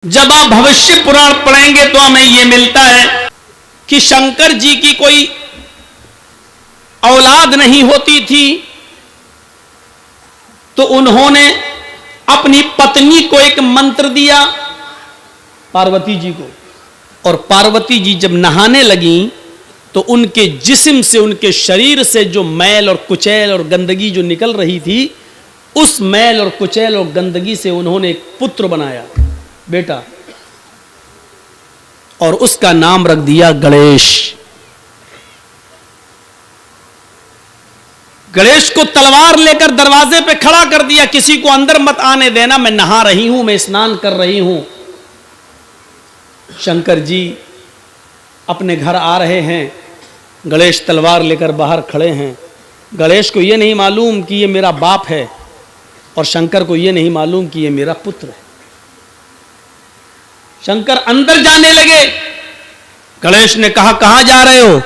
जब आप भविष्य पुराण पढ़ेंगे तो हमें यह मिलता है कि शंकर जी की कोई औलाद नहीं होती थी, तो उन्होंने अपनी पत्नी को एक मंत्र दिया, पार्वती जी को, और पार्वती जी जब नहाने लगी तो उनके जिस्म से, उनके शरीर से जो मैल और कुचैल और गंदगी जो निकल रही थी, उस मैल और कुचैल और गंदगी से उन्होंने एक पुत्र बनाया, बेटा, और उसका नाम रख दिया गणेश। गणेश को तलवार लेकर दरवाजे पे खड़ा कर दिया, किसी को अंदर मत आने देना, मैं नहा रही हूं, मैं स्नान कर रही हूं। शंकर जी अपने घर आ रहे हैं, गणेश तलवार लेकर बाहर खड़े हैं। गणेश को यह नहीं मालूम कि यह मेरा बाप है, और शंकर को यह नहीं मालूम कि यह मेरा पुत्र है। शंकर अंदर जाने लगे। गणेश ने कहा, कहां जा रहे हो?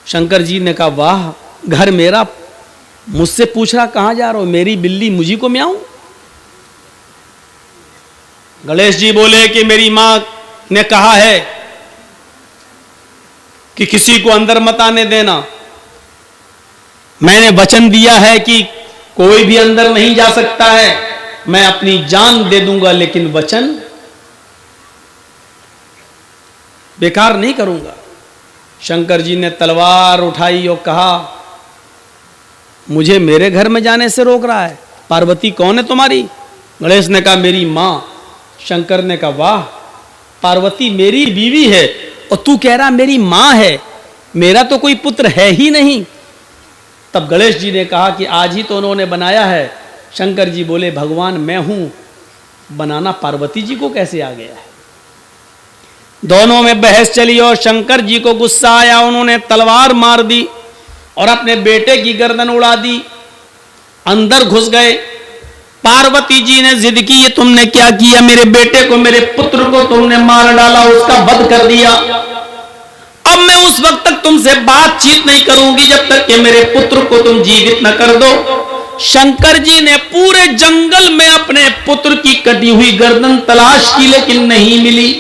शंकर जी ने कहा, वाह, घर मेरा, मुझसे पूछ रहा कहां जा रहे हो? मेरी बिल्ली मुझी को म्याऊं? गणेश जी बोले कि मेरी मां ने कहा है कि किसी को अंदर मत आने देना, मैंने वचन दिया है कि कोई भी अंदर नहीं जा सकता है, मैं अपनी जान दे दूंगा लेकिन वचन बेकार नहीं करूंगा। शंकर जी ने तलवार उठाई और कहा, मुझे मेरे घर में जाने से रोक रहा है? पार्वती कौन है तुम्हारी? गणेश ने कहा, मेरी मां। शंकर ने कहा, वाह, पार्वती मेरी बीवी है और तू कह रहा मेरी मां है, मेरा तो कोई पुत्र है ही नहीं। तब गणेश जी ने कहा कि आज ही तो उन्होंने बनाया है। शंकर जी बोले, भगवान मैं हूं, बनाना पार्वती जी को कैसे आ गया है? दोनों में बहस चली और शंकर जी को गुस्सा आया, उन्होंने तलवार मार दी और अपने बेटे की गर्दन उड़ा दी, अंदर घुस गए। पार्वती जी ने जिद की, ये तुमने क्या किया? मेरे बेटे को, मेरे पुत्र को तुमने मार डाला, उसका वध कर दिया। अब मैं उस वक्त तक तुमसे बातचीत नहीं करूंगी जब तक कि मेरे पुत्र को तुम जीवित न कर दो। शंकर जी ने पूरे जंगल में अपने पुत्र की कटी हुई गर्दन तलाश की लेकिन नहीं मिली।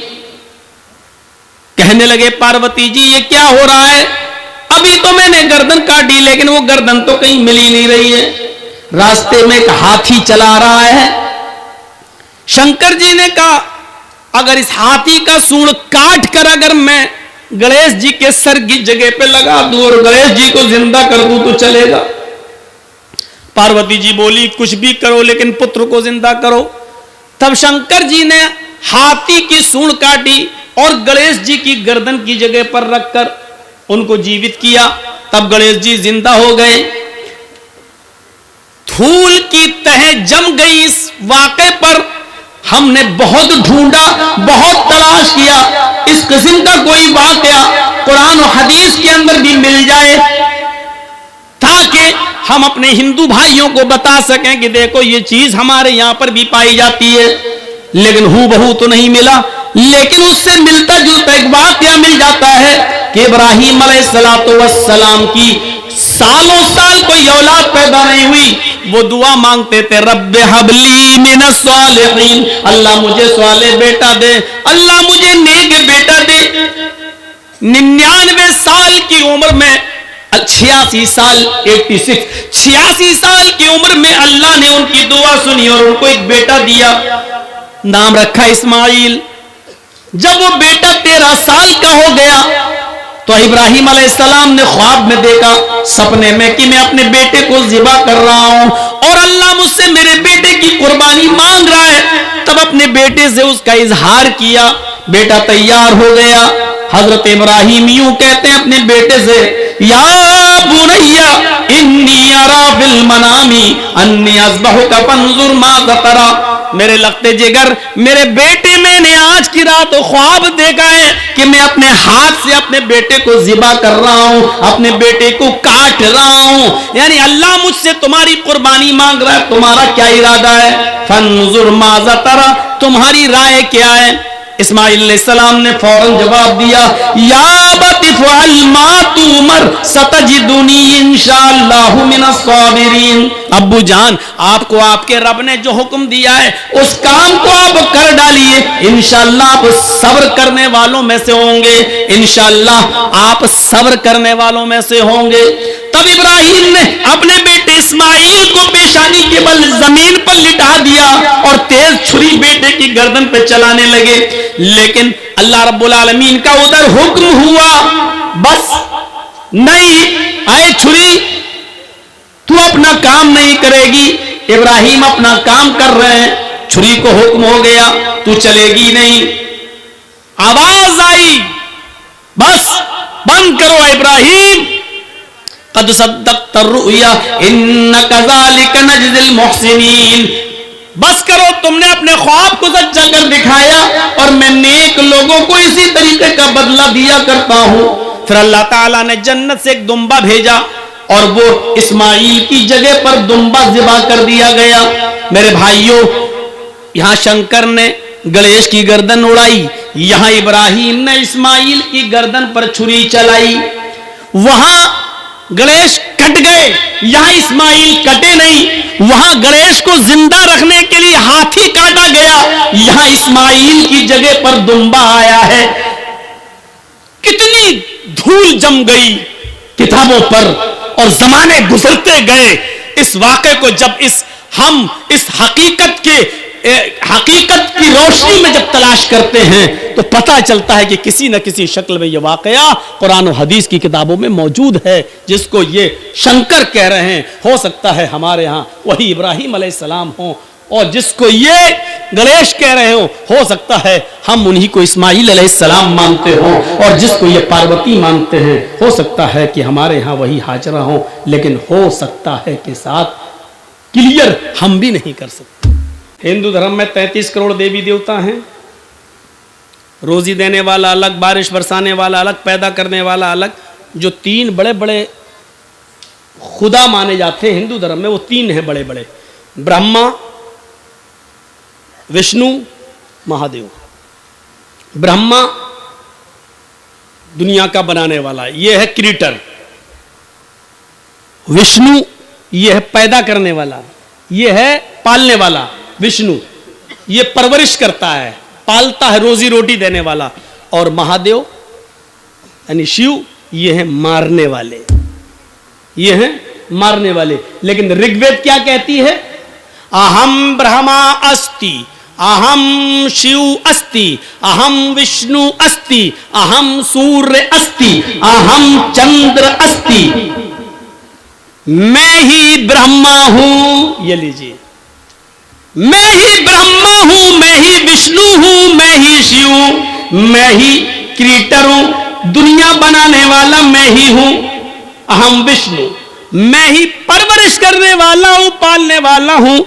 कहने लगे, पार्वती जी ये क्या हो रहा है? अभी तो मैंने गर्दन काटी लेकिन वो गर्दन तो कहीं मिल ही नहीं रही है। रास्ते में एक हाथी चला रहा है। शंकर जी ने कहा, अगर इस हाथी का सूंड काट कर अगर मैं गणेश जी के सर की जगह पे लगा दूं और गणेश जी को जिंदा कर दूं तो चलेगा? पार्वती जी बोली, कुछ भी करो लेकिन पुत्र को जिंदा करो। तब शंकर जी ने हाथी की सूंड काटी और गणेश जी की गर्दन की जगह पर रखकर उनको जीवित किया। तब गणेश जी जिंदा हो गए। धूल की तह जम गई इस वाक़े पर। हमने बहुत ढूंढा, बहुत तलाश किया, इस किस्म का कोई वाक़या कुरान और हदीस के अंदर भी मिल जाए ताकि हम अपने हिंदू भाइयों को बता सकें कि देखो ये चीज हमारे यहां पर भी पाई जाती है, लेकिन हूबहू तो नहीं मिला। लेकिन उससे मिलता जुलता एक वाक़या मिल जाता है कि इब्राहीम अलैहिस्सलाम की सालों साल कोई औलाद पैदा नहीं हुई, वो दुआ मांगते थे, रब्बे हबली मिनस सालिहीन, अल्लाह मुझे सालेह बेटा दे, अल्लाह मुझे नेक बेटा दे। 99 साल की उम्र में, 86 साल 86 साल की उम्र में अल्लाह ने उनकी दुआ सुनी और उनको एक बेटा दिया, नाम रखा इस्माइल। जब वो बेटा 13 साल का हो गया तो इब्राहीम अलैहिस्सलाम ने ख्वाब में देखा, सपने में, कि मैं अपने बेटे को ज़िबा कर रहा हूं और अल्लाह मुझसे मेरे बेटे की कुर्बानी मांग रहा है। तब अपने बेटे से उसका इजहार किया, बेटा तैयार हो गया। हजरत इब्राहीम यूं कहते हैं अपने बेटे से, या बुनैया इन्नी अरा फिल मनामी अन्नी अज़बहुका फंजुर माज़ा तरा, मेरे लगते जिगर, मेरे बेटे, मैंने आज की रात ख्वाब देखा है कि मैं अपने हाथ से अपने बेटे को ज़िबा कर रहा हूं, अपने बेटे को काट रहा हूं, यानी अल्लाह मुझसे तुम्हारी कुर्बानी मांग रहा है, तुम्हारा क्या इरादा है? फंजुर माज़ा तरा, तुम्हारी राय क्या है? इस्माइल अलैहिस्सलाम ने फौरन जवाब दिया, या बती इफ़अल मा तुमर सतजिदुनी इंशाअल्लाहु मिनस साबिरीन। अब्बू जान, आपको आपके रब ने जो हुक्म दिया है उस काम को आप कर डालिए, इंशाअल्लाह आप सब्र करने वालों में से होंगे, इंशाअल्लाह आप सब्र करने वालों में से होंगे। तब इब्राहिम ने अपने बेटे इस्माइल को पेशानी के बल जमीन पर लिटा दिया और तेज छुरी बेटे की गर्दन पे चलाने लगे। लेकिन अल्लाह रब्बुल आलमीन का उधर हुक्म हुआ, बस नहीं, आए छुरी, तू अपना काम नहीं करेगी। इब्राहिम अपना काम कर रहे हैं, छुरी को हुक्म हो गया तू चलेगी नहीं। आवाज आई, बस बंद करो इब्राहिम, कद सद्दक़्त रुया इन्ना कज़ालिका नजज़िल मुहसिनीन। बस करो, तुमने अपने ख्वाब को सच्चा कर दिखाया और मैं नेक लोगों को इसी तरीके का बदला दिया करता हूं। फिर अल्लाह ताला ने जन्नत से एक दुम्बा भेजा और वो इस्माइल की जगह पर दुम्बा ज़िबा कर दिया गया। मेरे भाइयों, यहां शंकर ने गणेश की गर्दन उड़ाई, यहां इब्राहिम ने इस्माइल की गर्दन पर छुरी चलाई। वहां गणेश कट गए, यहां इस्माइल कटे नहीं। वहां गणेश को जिंदा रखने के लिए हाथी काटा गया, यहां इस्माइल की जगह पर दुम्बा आया है। कितनी धूल जम गई किताबों पर और जमाने गुजरते गए। इस वाक़े को जब हम इस हकीकत की रोशनी में जब तलाश करते हैं तो पता चलता है कि किसी न किसी शक्ल में यह वाक़या कुरान और हदीस की किताबों में मौजूद है। जिसको ये शंकर कह रहे हैं, हो सकता है हमारे यहाँ वही इब्राहिम अलैहिस्सलाम हो, और जिसको ये गणेश कह रहे हो सकता है हम उन्हीं को इस्माइल अलैहिस्सलाम मानते हो, और जिसको ये पार्वती मानते हैं हो सकता है कि हमारे यहाँ वही हाजरा हो। लेकिन हो सकता है के साथ क्लियर हम भी नहीं कर सकते। हिंदू धर्म में 33 करोड़ देवी देवता हैं। रोजी देने वाला अलग, बारिश बरसाने वाला अलग, पैदा करने वाला अलग। जो 3 बड़े बड़े खुदा माने जाते हैं हिंदू धर्म में, वो 3 हैं बड़े बड़े, ब्रह्मा, विष्णु, महादेव। ब्रह्मा दुनिया का बनाने वाला, ये है क्रिएटर। विष्णु ये है पैदा करने वाला, ये है पालने वाला। विष्णु ये परवरिश करता है, पालता है, रोजी रोटी देने वाला। और महादेव यानी शिव ये है मारने वाले, ये हैं मारने वाले। लेकिन ऋग्वेद क्या कहती है? अहम ब्रह्मा अस्ति, अहम शिव अस्ति, अहम विष्णु अस्ति, अहम सूर्य अस्ति, अहम चंद्र अस्ति। मैं ही ब्रह्मा हूं, ये लीजिए, मैं ही ब्रह्मा हूं, मैं ही विष्णु हूं, मैं ही शिव हूं, मैं ही क्रिएटर हूं, दुनिया बनाने वाला मैं ही हूं। अहम विष्णु, मैं ही परवरिश करने वाला हूं, पालने वाला हूं।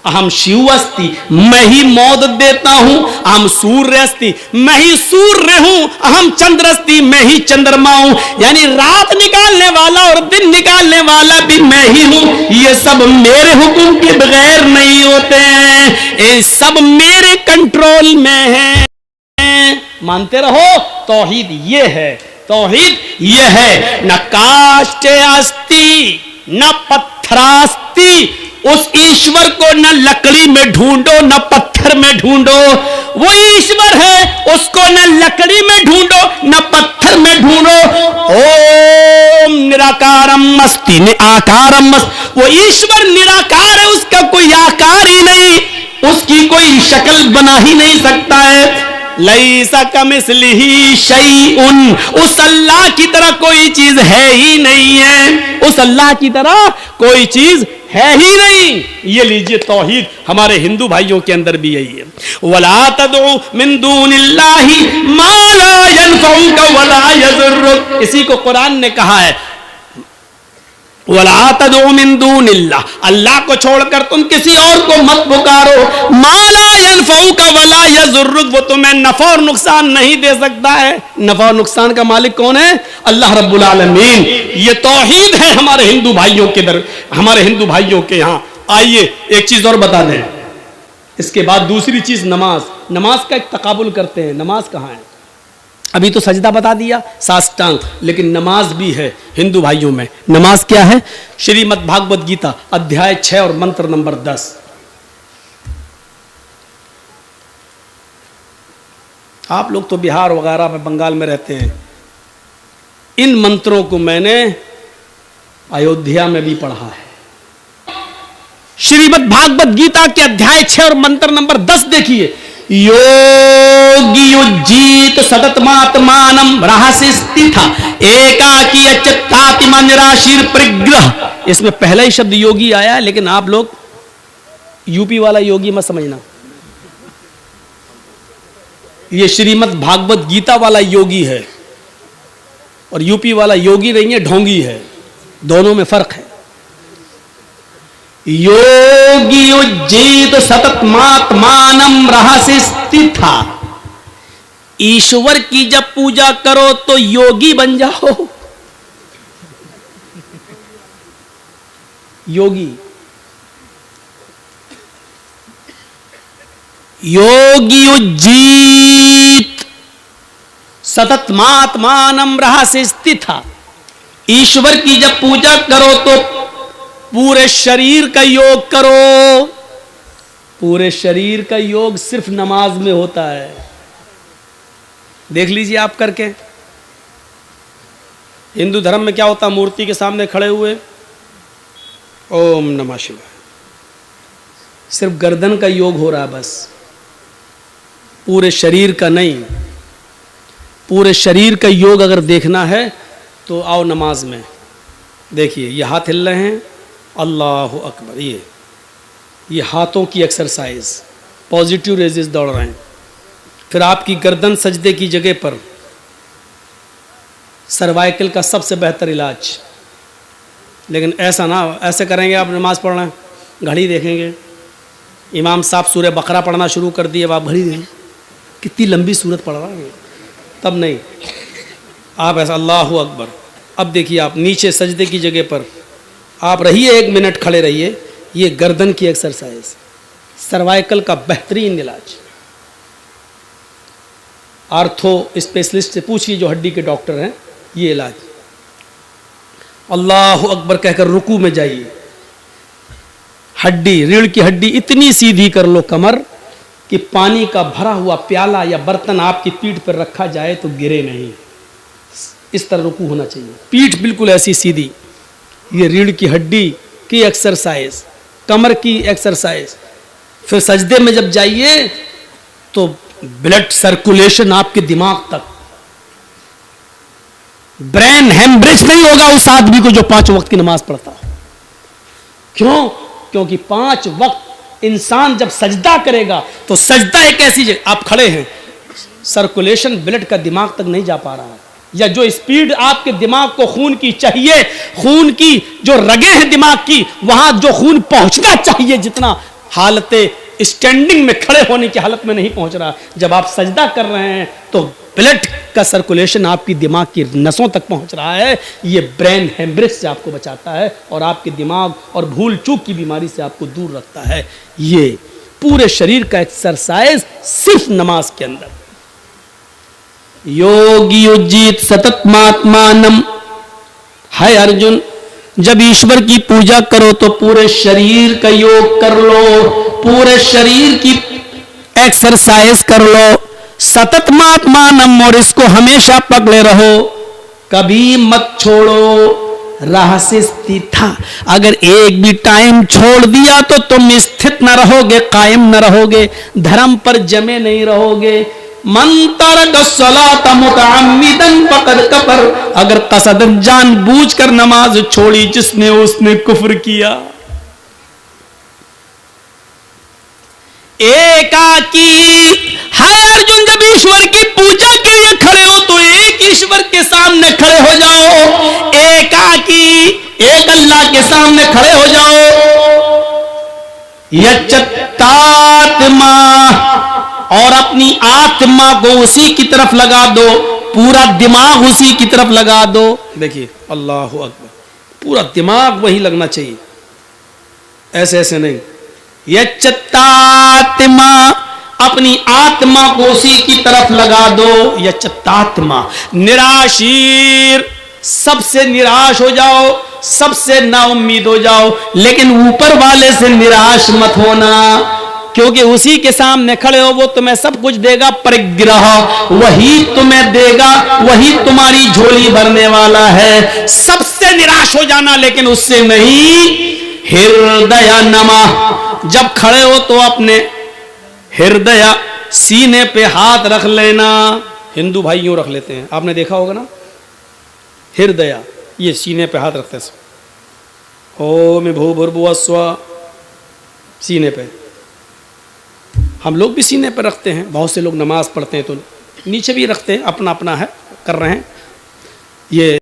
अहम शिव अस्ति, मैं ही मौत देता हूं। अहम सूर्य अस्ति, मैं ही सूर्य हूं। अहम चंद्र अस्ति, मैं ही चंद्रमा हूं। यानी रात निकालने वाला और दिन निकालने वाला भी मैं ही हूं। ये सब मेरे हुक्म के बगैर नहीं होते हैं, ये सब मेरे कंट्रोल में है। मानते रहो, तौहीद ये है, तौहीद ये है। न काष्ठ अस्ति न पत्थरास्ति, उस ईश्वर को न लकड़ी में ढूंढो न पत्थर में ढूंढो। वो ईश्वर है, उसको न लकड़ी में ढूंढो न पत्थर में ढूंढो। ओम निराकारम अस्ति निराकारम अस्ति, वो ईश्वर निराकार है, उसका कोई आकार ही नहीं, उसकी कोई शक्ल बना ही नहीं सकता है। लैसा कमिस्लिही शैउन, उस अल्लाह की तरह कोई चीज है ही नहीं है, उस अल्लाह की तरह कोई चीज है ही नहीं। ये लीजिए तौहीद हमारे हिंदू भाइयों के अंदर भी यही है। वला तदउ मिन दूनिल्लाहि मा ला यनफउका वला यज़ुर्रुक, इसी को कुरान ने कहा है, वला तदउ मिन दूनिल्लाह, अल्लाह को छोड़कर तुम किसी और को मत पुकारो। मा ला यनफउका वला यज़ुर्रुक, वो तुम्हें नफा और नुकसान नहीं दे सकता है। नफा और नुकसान का मालिक कौन है? अल्लाह रब्बुल आलमीन। ये तौहीद है हमारे हिंदू भाइयों के दर, हमारे हिंदू भाइयों के यहाँ। आइए एक चीज और बता दें, इसके बाद दूसरी चीज नमाज। नमाज का एक तकाबुल करते हैं, नमाज कहाँ है? अभी तो सजदा बता दिया, साष्टांग, लेकिन नमाज भी है हिंदू भाइयों में। नमाज क्या है? श्रीमद् भागवत गीता अध्याय 6 और मंत्र नंबर 10। आप लोग तो बिहार वगैरह में, बंगाल में रहते हैं। इन मंत्रों को मैंने अयोध्या में भी पढ़ा है। श्रीमद् भागवत गीता के अध्याय 6 और मंत्र नंबर 10 देखिए। योगी युज्जीत सततमात्मानं रहस्य स्थिता एकाकी अच्युताति मंजराशीर परिग्रह। इसमें पहला ही शब्द योगी आया है, लेकिन आप लोग यूपी वाला योगी मत समझना। ये श्रीमद् भागवत गीता वाला योगी है और यूपी वाला योगी नहीं है, ढोंगी है। दोनों में फर्क है। योगी उज्जीत सततमात्मानं रहस्य स्थिता। ईश्वर की जब पूजा करो तो योगी बन जाओ। योगी, योगी उज्जीत सततमात्मानं रहस्य स्थिता। ईश्वर की जब पूजा करो तो पूरे शरीर का योग करो। पूरे शरीर का योग सिर्फ नमाज में होता है। देख लीजिए आप करके। हिंदू धर्म में क्या होता है? मूर्ति के सामने खड़े हुए ओम नमः शिवाय, सिर्फ गर्दन का योग हो रहा है बस, पूरे शरीर का नहीं। पूरे शरीर का योग अगर देखना है तो आओ नमाज में। देखिए ये हाथ हिल रहे हैं, अल्लाह अकबर, ये हाथों की एक्सरसाइज, पॉजिटिव रेजेस दौड़ रहे हैं। फिर आपकी गर्दन सजदे की जगह पर, सर्वाइकल का सबसे बेहतर इलाज। लेकिन ऐसा ना, ऐसे करेंगे आप नमाज पढ़ रहे हैं, घड़ी देखेंगे, इमाम साहब सूरह बकरा पढ़ना शुरू कर दिए, आप घड़ी देखें कितनी लंबी सूरत पढ़ रहा है, तब नहीं। आप ऐसा अल्लाह अकबर। अब देखिए आप नीचे सजदे की जगह पर आप रहिए, 1 मिनट खड़े रहिए। ये गर्दन की एक्सरसाइज, सर्वाइकल का बेहतरीन इलाज। आर्थो स्पेशलिस्ट से पूछिए जो हड्डी के डॉक्टर हैं, ये इलाज। अल्लाह अकबर कहकर रुकू में जाइए। हड्डी, रीढ़ की हड्डी इतनी सीधी कर लो कमर कि पानी का भरा हुआ प्याला या बर्तन आपकी पीठ पर रखा जाए तो गिरे नहीं। इस तरह रुकू होना चाहिए, पीठ बिल्कुल ऐसी सीधी। ये रीढ़ की हड्डी की एक्सरसाइज, कमर की एक्सरसाइज। फिर सजदे में जब जाइए तो ब्लड सर्कुलेशन आपके दिमाग तक, ब्रेन हेमरेज नहीं होगा उस आदमी को जो 5 वक्त की नमाज पढ़ता हो। क्यों? क्योंकि 5 वक्त इंसान जब सजदा करेगा तो सजदा एक ऐसी जगह, आप खड़े हैं, सर्कुलेशन ब्लड का दिमाग तक नहीं जा पा रहा है, या जो स्पीड आपके दिमाग को खून की चाहिए, खून की जो रगे हैं दिमाग की, वहां जो खून पहुंचना चाहिए जितना, हालते स्टैंडिंग में, खड़े होने की हालत में नहीं पहुंच रहा। जब आप सजदा कर रहे हैं तो ब्लड का सर्कुलेशन आपकी दिमाग की नसों तक पहुंच रहा है। ये ब्रेन हेमरेज से आपको बचाता है और आपके दिमाग और भूल चूक की बीमारी से आपको दूर रखता है। ये पूरे शरीर का एक्सरसाइज सिर्फ नमाज के अंदर। योगी उज्जीत सततमात्मानं। है अर्जुन, जब ईश्वर की पूजा करो तो पूरे शरीर का योग कर लो, पूरे शरीर की एक्सरसाइज कर लो। सततमात्मानं, और इसको हमेशा पकड़े रहो, कभी मत छोड़ो। रहस्य स्थिता, अगर एक भी टाइम छोड़ दिया तो तुम स्थित न रहोगे, कायम न रहोगे, धर्म पर जमे नहीं रहोगे। मंतर सलात मुतअम्मिदन फकद कफर, अगर कसदन जानबूझकर नमाज छोड़ी जिसने, उसने कुफ्र किया। एकाकी है अर्जुन, जब ईश्वर की पूजा के लिए खड़े हो तो एक ईश्वर के सामने खड़े हो जाओ, एकाकी एक अल्लाह के सामने खड़े हो जाओ। यच्चत्तात्मा, और अपनी आत्मा को उसी की तरफ लगा दो, पूरा दिमाग उसी की तरफ लगा दो। देखिए अल्लाह अकबर, पूरा दिमाग वही लगना चाहिए, ऐसे ऐसे नहीं। यच्चत्तात्मा, अपनी आत्मा को उसी की तरफ लगा दो। यच्चतात्मा, निराशीर, सबसे निराश हो जाओ, सबसे नाउम्मीद हो जाओ, लेकिन ऊपर वाले से निराश मत होना, क्योंकि उसी के सामने खड़े हो, वो तुम्हें सब कुछ देगा। परिग्रह, वही तुम्हें देगा, वही तुम्हारी झोली भरने वाला है। सबसे निराश हो जाना, लेकिन उससे नहीं। हृदय नमः, जब खड़े हो तो अपने हृदय सीने पे हाथ रख लेना। हिंदू भाई यूं रख लेते हैं, आपने देखा होगा ना, हृदय ये सीने पे हाथ रखते हैं। ओम भूर्भुवः स्वः, सीने पे। हम लोग भी सीने पर रखते हैं, बहुत से लोग नमाज पढ़ते हैं तो नीचे भी रखते हैं, अपना अपना है, कर रहे हैं ये।